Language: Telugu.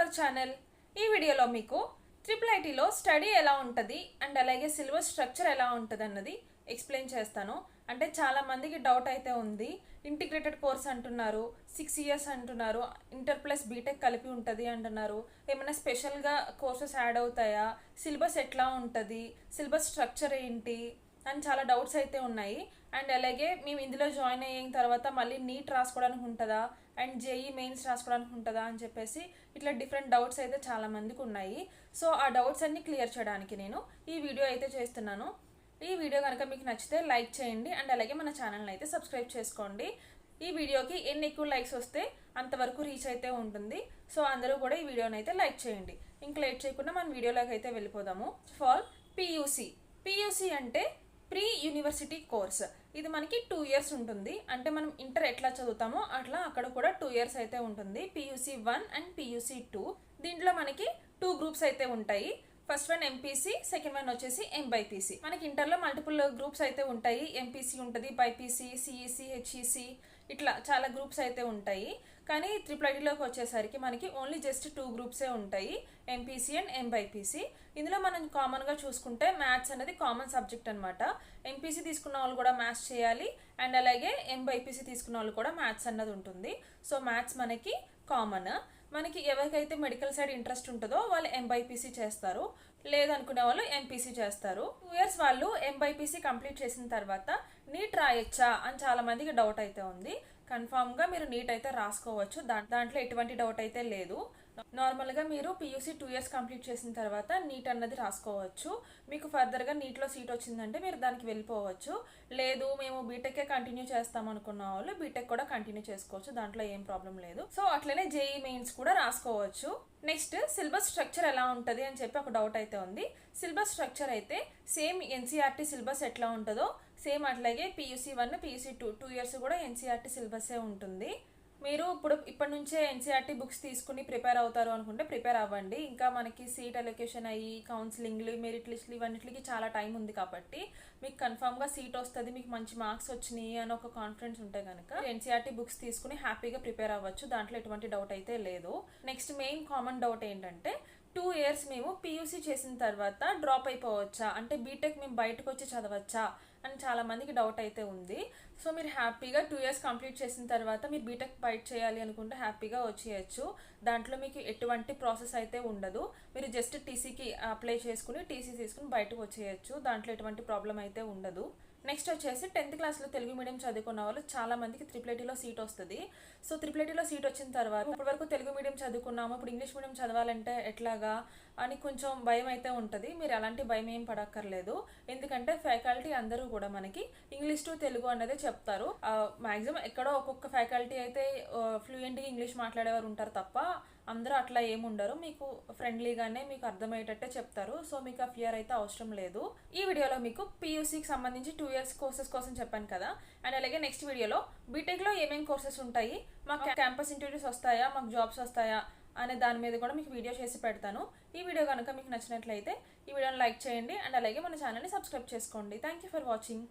Our channel. ఈ వీడియోలో మీకు ట్రిపుల్ ఐటీలో స్టడీ ఎలా ఉంటుంది అండ్ అలాగే సిలబస్ స్ట్రక్చర్ ఎలా ఉంటుంది అన్నది ఎక్స్ప్లెయిన్ చేస్తాను. అంటే చాలా మందికి డౌట్ అయితే ఉంది. ఇంటిగ్రేటెడ్ కోర్స్ అంటున్నారు, 6 years అంటున్నారు, ఇంటర్ ప్లస్ బీటెక్ కలిపి ఉంటుంది అంటున్నారు. ఏమైనా స్పెషల్గా కోర్సెస్ యాడ్ అవుతాయా, సిలబస్ ఎట్లా ఉంటుంది, సిలబస్ స్ట్రక్చర్ ఏంటి అని చాలా డౌట్స్ అయితే ఉన్నాయి. అండ్ అలాగే మేము ఇందులో జాయిన్ అయిన తర్వాత మళ్ళీ నీట్ రాసుకోవడానికి ఉంటుందా అండ్ జేఈ మెయిన్స్ రాసుకోవడానికి ఉంటుందా అని చెప్పేసి ఇట్లా డిఫరెంట్ డౌట్స్ అయితే చాలా మందికి ఉన్నాయి. సో ఆ డౌట్స్ అన్ని క్లియర్ చేయడానికి నేను ఈ వీడియో అయితే చేస్తున్నాను. ఈ వీడియో కనుక మీకు నచ్చితే లైక్ చేయండి అండ్ అలాగే మన ఛానల్ని అయితే సబ్స్క్రైబ్ చేసుకోండి. ఈ వీడియోకి ఎన్ని ఎక్కువ లైక్స్ వస్తే అంతవరకు రీచ్ అయితే ఉంటుంది. సో అందరూ కూడా ఈ వీడియోని అయితే లైక్ చేయండి. ఇంకా లేట్ చేయకుండా మన వీడియోలోకి అయితే వెళ్ళిపోదాము. ఫర్ పియూసి అంటే ప్రీ యూనివర్సిటీ కోర్స్. ఇది మనకి 2 years ఉంటుంది. అంటే మనం ఇంటర్ ఎట్లా చదువుతామో అట్లా అక్కడ కూడా 2 years అయితే ఉంటుంది. PUC 1 and PUC 2. దీంట్లో మనకి 2 groups అయితే ఉంటాయి. First one MPC, second one వచ్చేసి ఎంబైపీసీ. మనకి ఇంటర్లో మల్టిపుల్ గ్రూప్స్ అయితే ఉంటాయి. ఎంపీసీ ఉంటుంది, బైపీసీ, సిఈసి, హెచ్ఈసి, ఇట్లా చాలా గ్రూప్స్ అయితే ఉంటాయి. కానీ ట్రిపుల్ ఐటీలోకి వచ్చేసరికి మనకి ఓన్లీ జస్ట్ 2 గ్రూప్సే ఉంటాయి, ఎంపీసీ అండ్ ఎంబైపీసీ. ఇందులో మనం కామన్గా చూసుకుంటే మ్యాథ్స్ అనేది కామన్ సబ్జెక్ట్ అనమాట. ఎంపీసీ తీసుకున్న వాళ్ళు కూడా మ్యాథ్స్ చేయాలి అండ్ అలాగే ఎంబైపీసీ తీసుకున్న వాళ్ళు కూడా మ్యాథ్స్ అన్నది ఉంటుంది. సో మ్యాథ్స్ మనకి కామన్. మనకి ఎవరికైతే మెడికల్ సైడ్ ఇంట్రెస్ట్ ఉంటుందో వాళ్ళు ఎంబైపీసీ చేస్తారు, లేదనుకునే వాళ్ళు ఎంపీసీ చేస్తారు. 2 years వాళ్ళు ఎంబైపీసీ కంప్లీట్ చేసిన తర్వాత నీట్ రాయొచ్చా అని చాలా మందికి డౌట్ అయితే ఉంది. కన్ఫామ్గా మీరు నీట్ అయితే రాసుకోవచ్చు, దాంట్లో ఎటువంటి డౌట్ అయితే లేదు. నార్మల్గా మీరు పియూసీ 2 years కంప్లీట్ చేసిన తర్వాత నీట్ అన్నది రాసుకోవచ్చు. మీకు ఫర్దర్గా నీట్లో సీట్ వచ్చిందంటే మీరు దానికి వెళ్ళిపోవచ్చు. లేదు మేము బీటెక్కే కంటిన్యూ చేస్తాం అనుకున్న వాళ్ళు బీటెక్ కూడా కంటిన్యూ చేసుకోవచ్చు, దాంట్లో ఏం ప్రాబ్లం లేదు. సో అట్లనే జేఈ మెయిన్స్ కూడా రాసుకోవచ్చు. నెక్స్ట్ సిలబస్ స్ట్రక్చర్ ఎలా ఉంటుంది అని చెప్పి ఒక డౌట్ అయితే ఉంది. సిలబస్ స్ట్రక్చర్ అయితే సేమ్ ఎన్సీఆర్టీ సిలబస్ ఎట్లా ఉంటుందో సేమ్ అట్లాగే పియూసీ 1, పియూసీ 2 years కూడా ఎన్సీఆర్టీ సిలబసే ఉంటుంది. మీరు ఇప్పటి నుంచే ఎన్సీఆర్టీ బుక్స్ తీసుకుని ప్రిపేర్ అవుతారు అనుకుంటే ప్రిపేర్ అవ్వండి. ఇంకా మనకి సీట్ అలొకేషన్ అయ్యి కౌన్సిలింగ్లు, మెరిట్ లిస్టులు ఇవన్నిటికి చాలా టైం ఉంది కాబట్టి మీకు కన్ఫామ్గా సీట్ వస్తుంది, మీకు మంచి మార్క్స్ వచ్చినాయి అని ఒక కాన్ఫిడెన్స్ ఉంటే కనుక ఎన్సీఆర్టీ బుక్స్ తీసుకుని హ్యాపీగా ప్రిపేర్ అవ్వచ్చు, దాంట్లో ఎటువంటి డౌట్ అయితే లేదు. నెక్స్ట్ మెయిన్ కామన్ డౌట్ ఏంటంటే 2 years మేము పియూసీ చేసిన తర్వాత డ్రాప్ అయిపోవచ్చా, అంటే బీటెక్ మేము బయటకు వచ్చి చదవచ్చా అని చాలా మందికి డౌట్ అయితే ఉంది. సో మీరు హ్యాపీగా 2 years కంప్లీట్ చేసిన తర్వాత మీరు బీటెక్ బయట చేయాలి అనుకుంటే హ్యాపీగా వచ్చేయచ్చు. దాంట్లో మీకు ఎటువంటి ప్రాసెస్ అయితే ఉండదు. మీరు జస్ట్ టీసీకి అప్లై చేసుకుని టీసీ తీసుకుని బయటకు వచ్చేయచ్చు, దాంట్లో ఎటువంటి ప్రాబ్లం అయితే ఉండదు. నెక్స్ట్ వచ్చేసి 10th క్లాస్లో తెలుగు మీడియం చదువుకున్న వాళ్ళు చాలా మందికి ట్రిపుల్ ఐటీలో సీట్ వస్తుంది. సో ట్రిపుల్ ఐటీలో సీట్ వచ్చిన తర్వాత ఇప్పటి వరకు తెలుగు మీడియం చదువుకున్నాము, ఇప్పుడు ఇంగ్లీష్ మీడియం చదవాలంటే ఎట్లాగా అని కొంచెం భయం అయితే ఉంటుంది. మీరు అలాంటి భయం ఏం పడక్కర్లేదు, ఎందుకంటే ఫ్యాకల్టీ అందరూ కూడా మనకి ఇంగ్లీష్ టు తెలుగు అన్నదే చెప్తారు. మ్యాక్సిమం ఎక్కడో ఒక్కొక్క ఫ్యాకల్టీ అయితే ఫ్లూయెంట్గా ఇంగ్లీష్ మాట్లాడేవారు ఉంటారు తప్ప అందరూ అట్లా ఏముండరు. మీకు ఫ్రెండ్లీగానే మీకు అర్థమయ్యేటట్టే చెప్తారు. సో మీకు ఆ ఫియర్ అయితే అవసరం లేదు. ఈ వీడియోలో మీకు పియూసీకి సంబంధించి 2 years కోర్సెస్ కోసం చెప్పాను కదా, అండ్ అలాగే నెక్స్ట్ వీడియోలో బీటెక్లో ఏమేమి కోర్సెస్ ఉంటాయి, మాకు క్యాంపస్ ఇంటర్వ్యూస్ వస్తాయా, మాకు జాబ్స్ వస్తాయా అనే దాని మీద కూడా మీకు వీడియో చేసి పెడతాను. ఈ వీడియో కనుక మీకు నచ్చినట్లయితే ఈ వీడియోని లైక్ చేయండి అండ్ అలాగే మన ఛానల్ని సబ్స్క్రైబ్ చేసుకోండి. Thank you for watching.